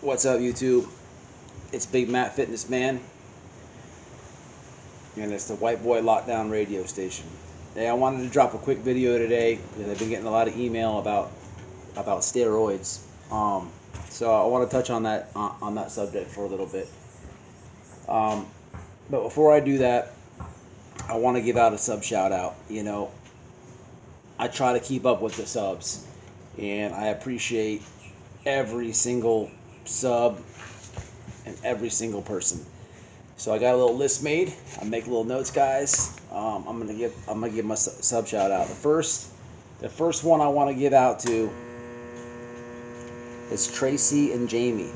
What's up, YouTube? It's Big Matt Fitness Man, and it's the White Boy Lockdown radio station. Hey, I wanted to drop a quick video today because I've been getting a lot of email about steroids. So I want to touch on that subject for a little bit. But before I do that, I want to give out a sub shout out. You know, I try to keep up with the subs, and I appreciate every single sub and every single person. So I got a little list made. I make little notes, guys. I'm gonna give my sub shout out. The first one I want to give out to is Tracy and Jamie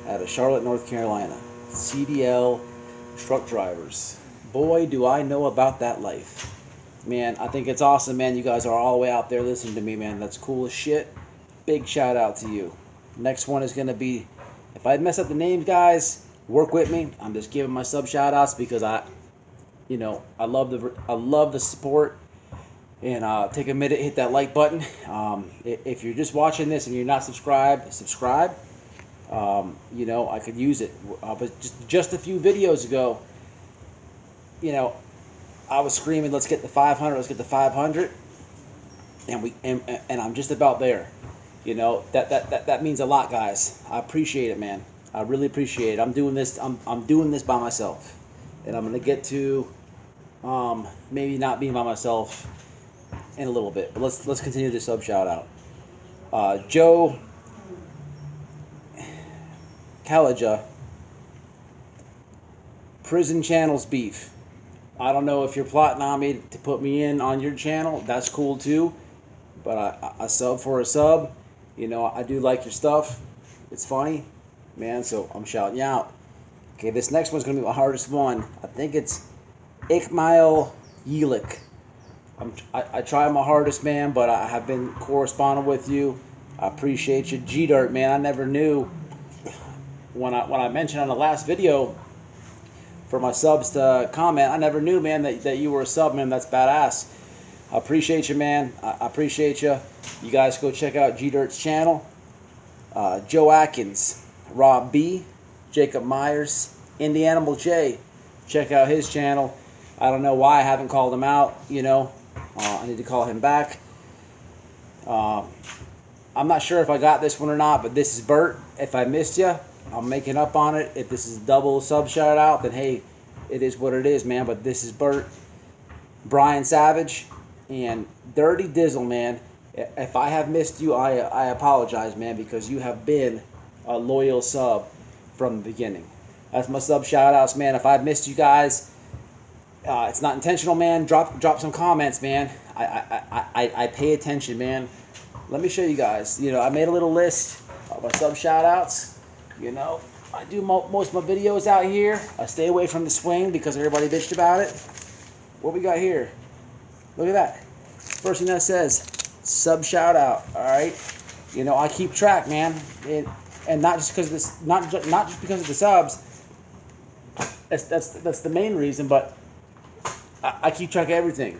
out of Charlotte, North Carolina. CDL truck drivers. Boy, do I know about that life. Man, I think it's awesome, man. You guys are all the way out there listening to me, man. That's cool as shit. Big shout out to you. Next one is gonna be, if I mess up the names, guys, work with me. I'm just giving my sub shout outs because I love the support. And take a minute, hit that like button. If you're just watching this and you're not subscribed, subscribe. I could use it. But just a few videos ago, I was screaming, "Let's get the 500! Let's get the 500!" And I'm just about there. That means a lot, guys. I appreciate it, man. I really appreciate it. I'm doing this by myself, and I'm gonna get to maybe not being by myself in a little bit. But let's continue the sub shout out. Joe Kalaja, Prison Channels Beef. I don't know if you're plotting on me to put me in on your channel. That's cool too. But I sub for a sub. I do like your stuff. It's funny, man, so I'm shouting you out. Okay, this next one's going to be the hardest one. I think it's Ikmail Yelik. I try my hardest, man, but I have been corresponding with you. I appreciate you. G-Dirt, man, I never knew. When I mentioned on the last video for my subs to comment, I never knew, man, that you were a sub, man. That's badass. I appreciate you, man. I appreciate you. You guys go check out G-Dirt's channel. Joe Atkins, Rob B, Jacob Myers, Indianimal J. Check out his channel. I don't know why I haven't called him out. I need to call him back. I'm not sure if I got this one or not, but this is Bert. If I missed you, I'm making up on it. If this is a double sub shout out, then hey, it is what it is, man. But this is Bert, Brian Savage, and Dirty Dizzle, man. If I have missed you, I apologize, man, because you have been a loyal sub from the beginning. That's my sub shout outs, man. If I've missed you guys, it's not intentional, man. Drop some comments, man. I pay attention, man. Let me show you guys. I made a little list of my sub shout outs. I do most of my videos out here. I stay away from the swing because everybody bitched about it. What we got here? Look at that. First thing that says, sub shout out. All right. I keep track, man, and not just because of this, not just because of the subs. That's the main reason, but I keep track of everything.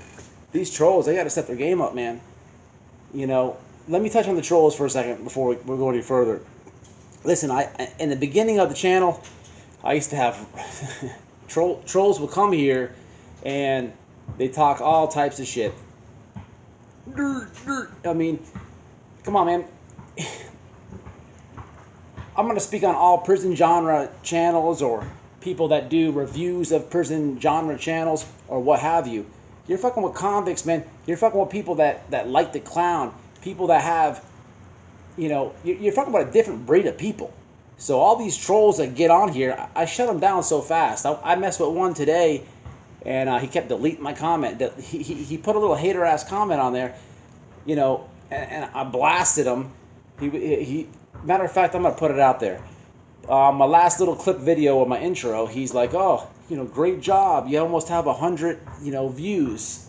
These trolls, they got to step their game up, man. Let me touch on the trolls for a second before we go any further. Listen, in the beginning of the channel, I used to have trolls will come here and they talk all types of shit. I mean, come on, man. I'm going to speak on all prison genre channels or people that do reviews of prison genre channels or what have you. You're fucking with convicts, man. You're fucking with people that like to clown. People that have, you're fucking about a different breed of people. So all these trolls that get on here, I shut them down so fast. I messed with one today, and he kept deleting my comment. He put a little hater ass comment on there, and I blasted him. He matter of fact, I'm gonna put it out there. My last little clip video of my intro, he's like, "Oh, great job. You almost have 100, views."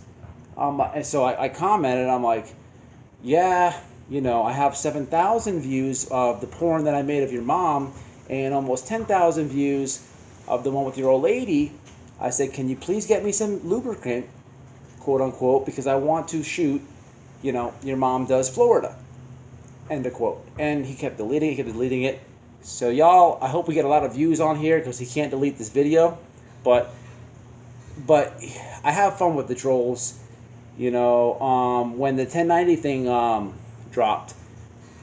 And so I commented. I'm like, "Yeah, I have 7,000 views of the porn that I made of your mom, and almost 10,000 views of the one with your old lady." I said, "Can you please get me some lubricant, quote unquote, because I want to shoot, your mom does Florida." End of quote. And he kept deleting it. So y'all, I hope we get a lot of views on here because he can't delete this video. But I have fun with the trolls. You know, when the 1090 thing dropped,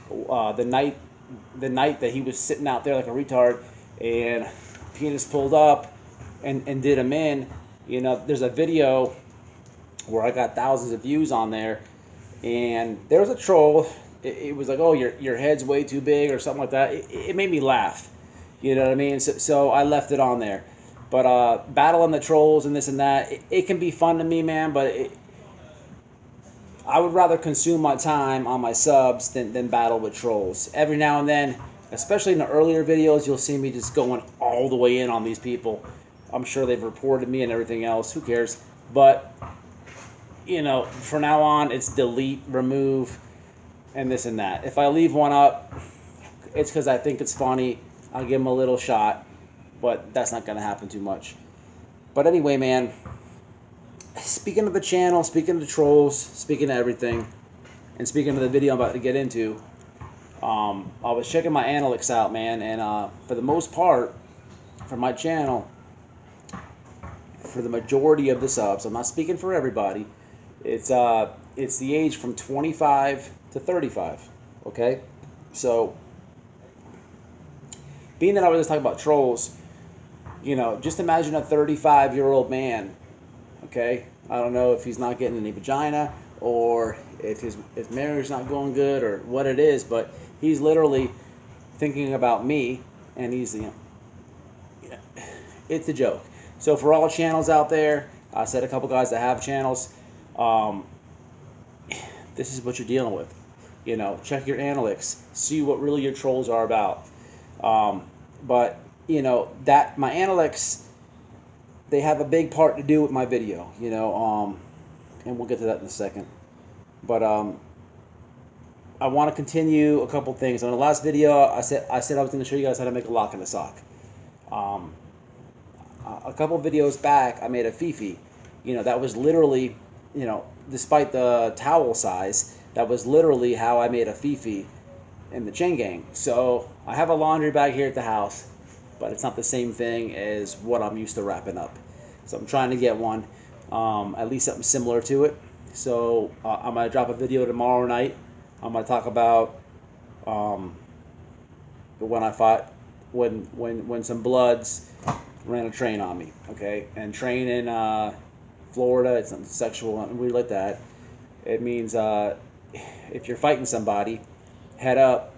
the night that he was sitting out there like a retard, and Penis pulled up and did him in. You know, there's a video where I got thousands of views on there, and there was a troll. It was like, oh, your head's way too big or something like that. It made me laugh. You know what I mean? So I left it on there. But battling the trolls and this and that, it can be fun to me, man. But I would rather consume my time on my subs than battle with trolls. Every now and then, especially in the earlier videos, you'll see me just going all the way in on these people. I'm sure they've reported me and everything else. Who cares? But, you know, from now on, it's delete, remove, and this and that. If I leave one up, it's because I think it's funny. I'll give them a little shot. But that's not going to happen too much. But anyway, man, speaking of the channel, speaking of the trolls, speaking of everything, and speaking of the video I'm about to get into, I was checking my analytics out, man, and for the most part, for my channel, for the majority of the subs, I'm not speaking for everybody, it's the age from 25 to 35, okay? So, being that I was just talking about trolls, you know, just imagine a 35-year-old man, okay? I don't know if he's not getting any vagina or if his marriage is not going good or what it is, but he's literally thinking about me, and he's, you know, it's a joke. So for all channels out there, I said a couple guys that have channels, this is what you're dealing with. You know, check your analytics, see what really your trolls are about. But you know, that my analytics, they have a big part to do with my video, you know, and we'll get to that in a second. But I want to continue a couple things. On the last video, I said I was going to show you guys how to make a lock in a sock. A couple videos back, I made a fifi. You know, that was literally, you know, despite the towel size, that was literally how I made a fifi in the chain gang. So I have a laundry bag here at the house, but it's not the same thing as what I'm used to wrapping up. So I'm trying to get one, at least something similar to it. So I'm gonna drop a video tomorrow night. I'm gonna talk about when I fought, when some bloods ran a train on me, okay? And train in Florida, it's not sexual and weird like that. It means if you're fighting somebody, head up,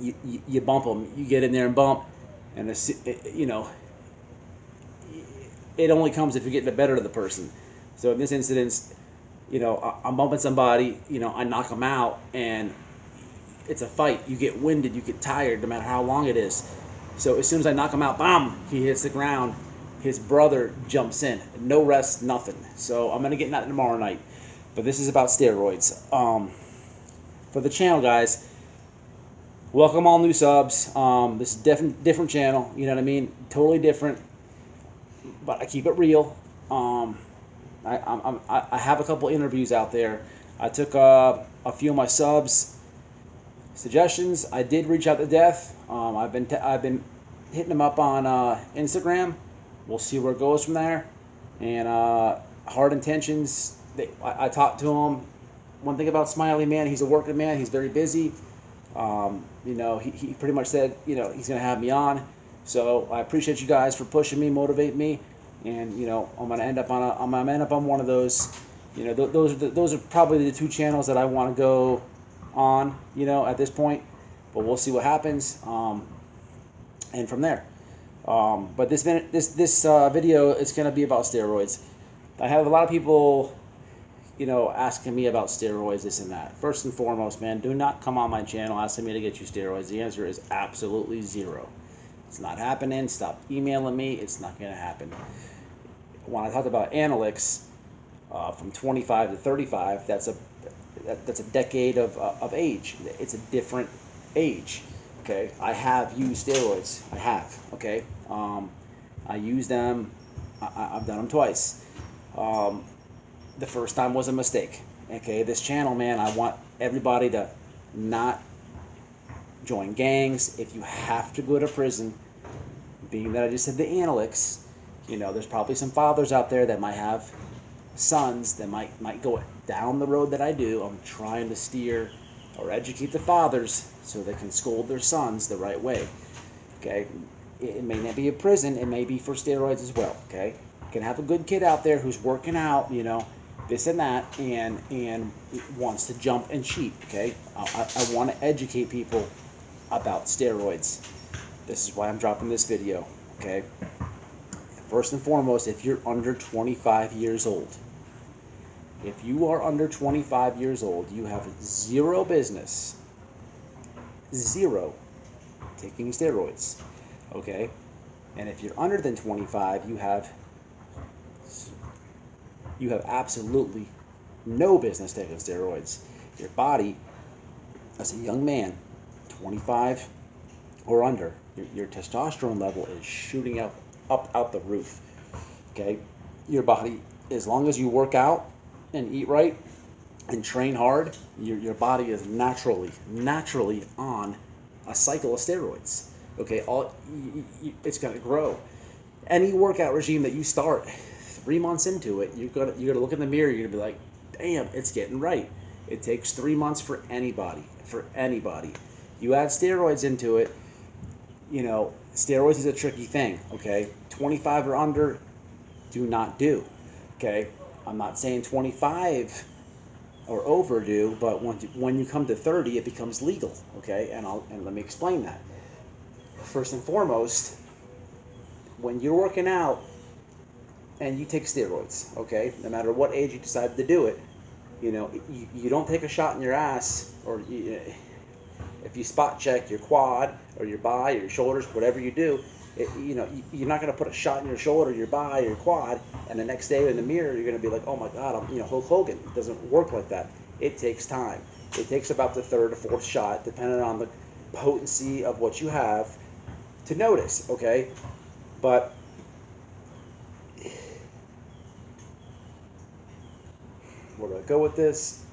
you bump them, you get in there and bump. And you know, it only comes if you're getting the better of the person. So in this instance, you know, I'm bumping somebody, you know, I knock them out, and it's a fight. You get winded, you get tired, no matter how long it is. So as soon as I knock him out, bam, he hits the ground. His brother jumps in, no rest, nothing. So I'm gonna get that tomorrow night. But this is about steroids. For the channel, guys. Welcome all new subs. This is different channel. You know what I mean? Totally different. But I keep it real. I have a couple interviews out there. I took a few of my subs suggestions. I did reach out to Death. I've been hitting him up on Instagram. We'll see where it goes from there. And Hard Intentions. I talked to him. One thing about Smiley, man, he's a working man. He's very busy. You know, he pretty much said, you know, he's going to have me on. So I appreciate you guys for pushing me, motivate me, and you know, I'm going to end up on one of those. You know, those are probably the two channels that I want to go on. You know, at this point, but we'll see what happens. And from there. But this video is going to be about steroids. I have a lot of people, you know, asking me about steroids, this and that. First and foremost, man, do not come on my channel asking me to get you steroids. The answer is absolutely zero. It's not happening. Stop emailing me. It's not going to happen. When I talked about analytics, from 25 to 35, that's a decade of age. It's a different age. Okay, I have used steroids. I have. Okay, I use them. I've done them twice. The first time was a mistake. Okay, this channel, man, I want everybody to not join gangs, if you have to go to prison, being that I just said the analytics, there's probably some fathers out there that might have sons that might go down the road that I do. I'm trying to steer or educate the fathers so they can scold their sons the right way. Okay, it may not be a prison, it may be for steroids as well. Okay, you can have a good kid out there who's working out, this and that, and wants to jump and cheat. Okay, I want to educate people about steroids. This is why I'm dropping this video. Okay, first and foremost, if you're under 25 years old, if you are under 25 years old, you have zero business, zero, taking steroids. Okay, and if you're under than 25, you have absolutely no business taking steroids. Your body, as a young man, 25 or under, your testosterone level is shooting up out the roof. Okay, your body, as long as you work out and eat right and train hard, your body is naturally on a cycle of steroids. Okay, it's going to grow. Any workout regime that you start 3 months into it, you're gonna look in the mirror, you're gonna be like, damn, it's getting right. It takes 3 months for anybody. You add steroids into it, steroids is a tricky thing. Okay, 25 or under, do not do. Okay, I'm not saying 25 or over do, but when you come to 30, it becomes legal. Okay, and let me explain that. First and foremost, when you're working out and you take steroids, okay, no matter what age you decide to do it, you don't take a shot in your ass, or if you spot check your quad or your bi or your shoulders, whatever you do, you're not going to put a shot in your shoulder, your bi, or your quad, and the next day in the mirror you're going to be like, oh my God, I'm Hulk Hogan. It doesn't work like that. It takes time. It takes about the third or fourth shot, depending on the potency of what you have, to notice. Okay, but where do I go with this?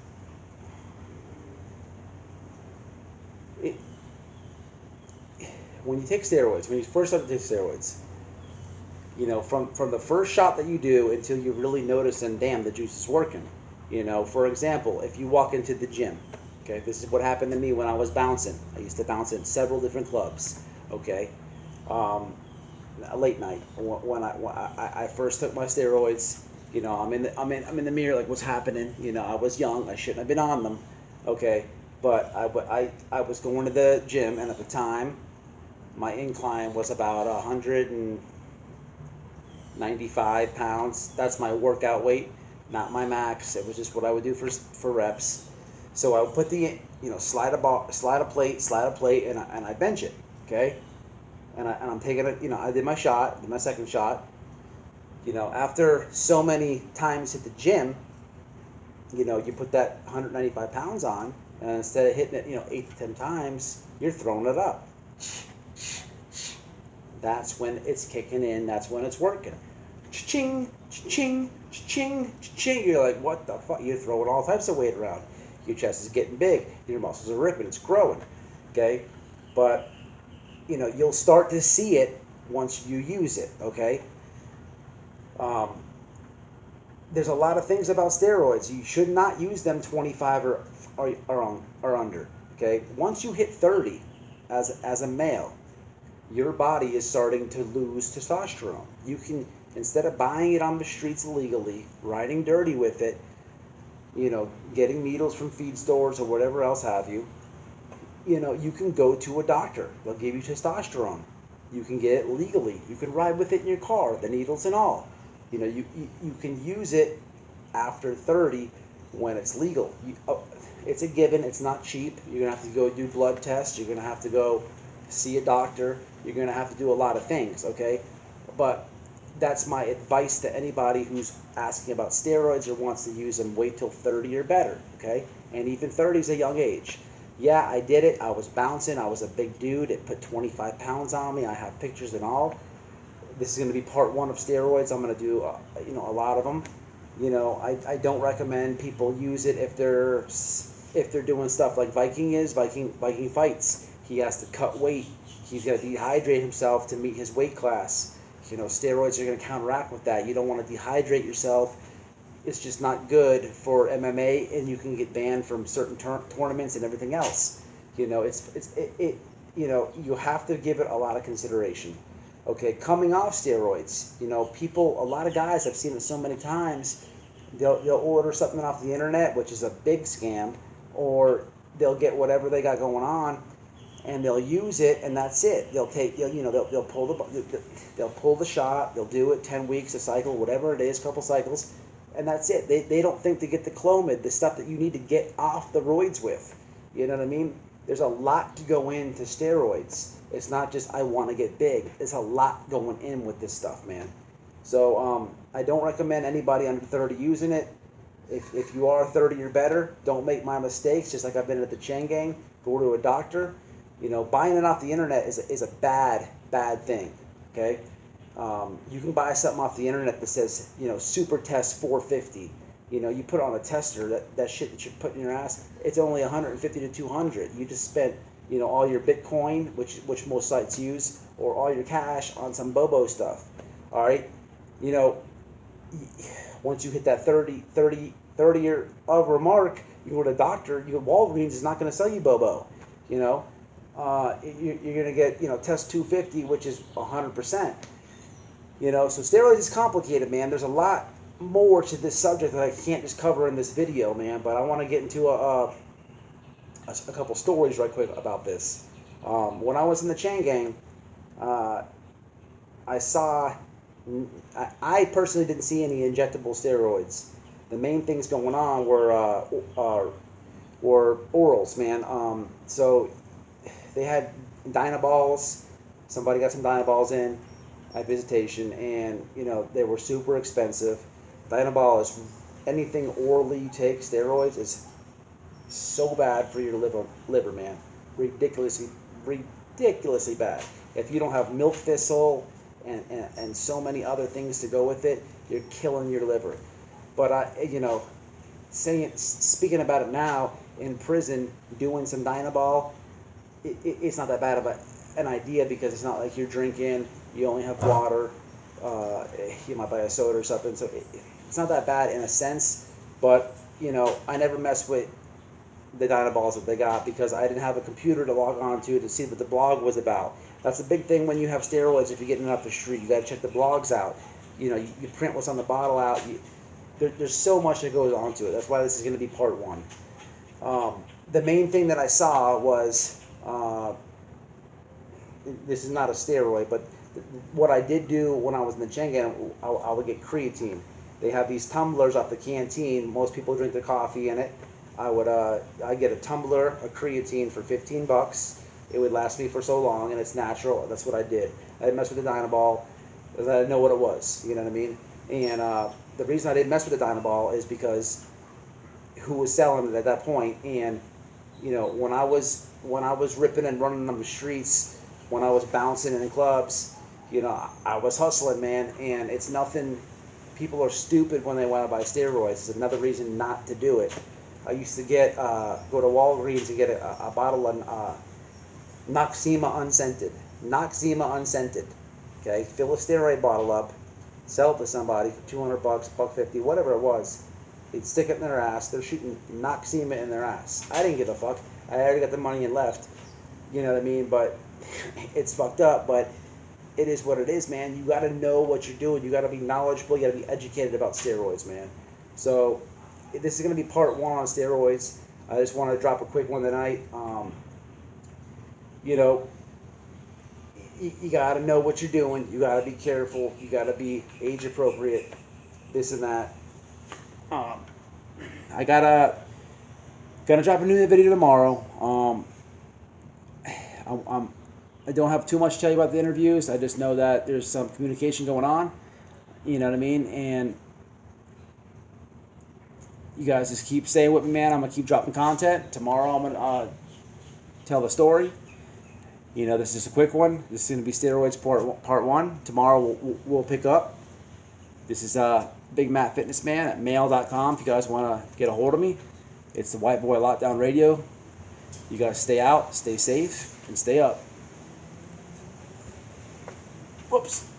When you take steroids, when you first start to take steroids, from the first shot that you do until you really notice, and damn, the juice is working. For example, if you walk into the gym, okay, this is what happened to me when I was bouncing. I used to bounce in several different clubs. Okay, late night when I first took my steroids. I'm in the mirror, like, what's happening? I was young, I shouldn't have been on them. Okay, but I was going to the gym, and at the time, my incline was about 195 pounds. That's my workout weight, not my max. It was just what I would do for reps. So I would put the, slide a plate, and I bench it. Okay, and I'm taking it. I did my second shot. After so many times at the gym, you put that 195 pounds on, and instead of hitting it, 8 to 10 times, you're throwing it up. That's when it's kicking in. That's when it's working. Ching, ching, ching, ching. You're like, what the fuck? You're throwing all types of weight around. Your chest is getting big. Your muscles are ripping. It's growing. Okay, but you'll start to see it once you use it. Okay. There's a lot of things about steroids. You should not use them 25 or under. Okay. Once you hit 30, as a male, your body is starting to lose testosterone. You can, instead of buying it on the streets illegally, riding dirty with it, getting needles from feed stores or whatever else have you, you can go to a doctor. They'll give you testosterone. You can get it legally. You can ride with it in your car, the needles and all. You can use it after 30 when it's legal. It's a given. It's not cheap. You're going to have to go do blood tests. You're going to have to go see a doctor. You're going to have to do a lot of things, okay? But that's my advice to anybody who's asking about steroids or wants to use them. Wait till 30 or better, okay? And even 30 is a young age. Yeah, I did it. I was bouncing. I was a big dude. It put 25 pounds on me. I have pictures and all. This is going to be part 1 of steroids. I'm going to do, a lot of them. I don't recommend people use it if they're doing stuff like Viking fights. He has to cut weight. He's got to dehydrate himself to meet his weight class. You know, steroids are going to counteract with that. You don't want to dehydrate yourself. It's just not good for MMA, and you can get banned from certain tournaments and everything else. You know, you know, you have to give it a lot of consideration. Okay, coming off steroids, you know, people, a lot of guys, I've seen it so many times, they'll order something off the internet, which is a big scam, or they'll get whatever they got going on, and they'll use it, and that's it. They'll take, you know, they'll pull the shot, they'll do it 10 weeks, a cycle, whatever it is, couple cycles, and that's it. They don't think to get the Clomid, the stuff that you need to get off the roids with. You know what I mean? There's a lot to go into steroids. It's not just I want to get big. There's a lot going in with this stuff, man. So I don't recommend anybody under 30 using it. If you are 30 or better, don't make my mistakes. Just like I've been at the chain gang, go to a doctor. You know, buying it off the internet is a bad thing. Okay, you can buy something off the internet that says, you know, super test 450. You know, you put it on a tester, that shit that you're putting in your ass, it's only 150 to 200. You just spent, you know, all your Bitcoin, which most sites use, or all your cash on some Bobo stuff. All right, you know, once you hit that 30 or over mark, you go to the doctor. Walgreens is not going to sell you Bobo. You know, you're going to get, you know, test 250, which is 100%. You know, so steroids is complicated, man. There's a lot more to this subject that I can't just cover in this video, man. But I want to get into a couple stories right quick about this. When I was in the chain gang, I personally didn't see any injectable steroids. The main things going on were orals, man. So they had Dynaballs. Somebody got some Dynaballs in at visitation, and you know they were super expensive. Dynaball is anything orally you take. Steroids is so bad for your liver, man. Ridiculously bad. If you don't have milk thistle and so many other things to go with it, you're killing your liver. But you know, speaking about it now in prison, doing some Dynaball, it's not that bad of an idea, because it's not like you're drinking. You only have water. You might buy a soda or something. So it's not that bad in a sense. But you know, I never messed with the Dynaballs that they got, because I didn't have a computer to log on to see what the blog was about. That's a big thing when you have steroids. If you're getting it off the street, you got to check the blogs out. You know, you print what's on the bottle out. There's so much that goes on to it. That's why this is going to be part one. The main thing that I saw was, this is not a steroid, but what I did do when I was in the chain gang, I would get creatine. They have these tumblers off the canteen. Most people drink their coffee in it. I get a tumbler of creatine for $15. It would last me for so long, and it's natural. That's what I did. I didn't mess with the Dynaball because I didn't know what it was. You know what I mean? And the reason I didn't mess with the Dynaball is because who was selling it at that point. And you know, when I was ripping and running on the streets, when I was bouncing in clubs, you know, I was hustling, man. And it's nothing. People are stupid when they want to buy steroids. It's another reason not to do it. I used to go to Walgreens and get a bottle of Noxzema unscented. Noxzema unscented. Okay, fill a steroid bottle up, sell it to somebody for $200, $150, whatever it was. They'd stick it in their ass. They're shooting Noxzema in their ass. I didn't give a fuck. I already got the money and left. You know what I mean? But it's fucked up. But it is what it is, man. You got to know what you're doing. You got to be knowledgeable. You got to be educated about steroids, man. So this is going to be part one on steroids. I just want to drop a quick one tonight. You know, you got to know what you're doing. You got to be careful. You got to be age appropriate. This and that. I gonna drop a new video tomorrow. I don't have too much to tell you about the interviews. I just know that there's some communication going on. You know what I mean? And you guys just keep staying with me, man. I'm gonna keep dropping content. Tomorrow I'm gonna tell the story. You know, this is a quick one. This is gonna be steroids part one. Tomorrow we'll pick up. This is Big Matt Fitness Man at mail.com if you guys want to get a hold of me. It's the White Boy Lockdown Radio. You guys stay out, stay safe, and stay up. Whoops.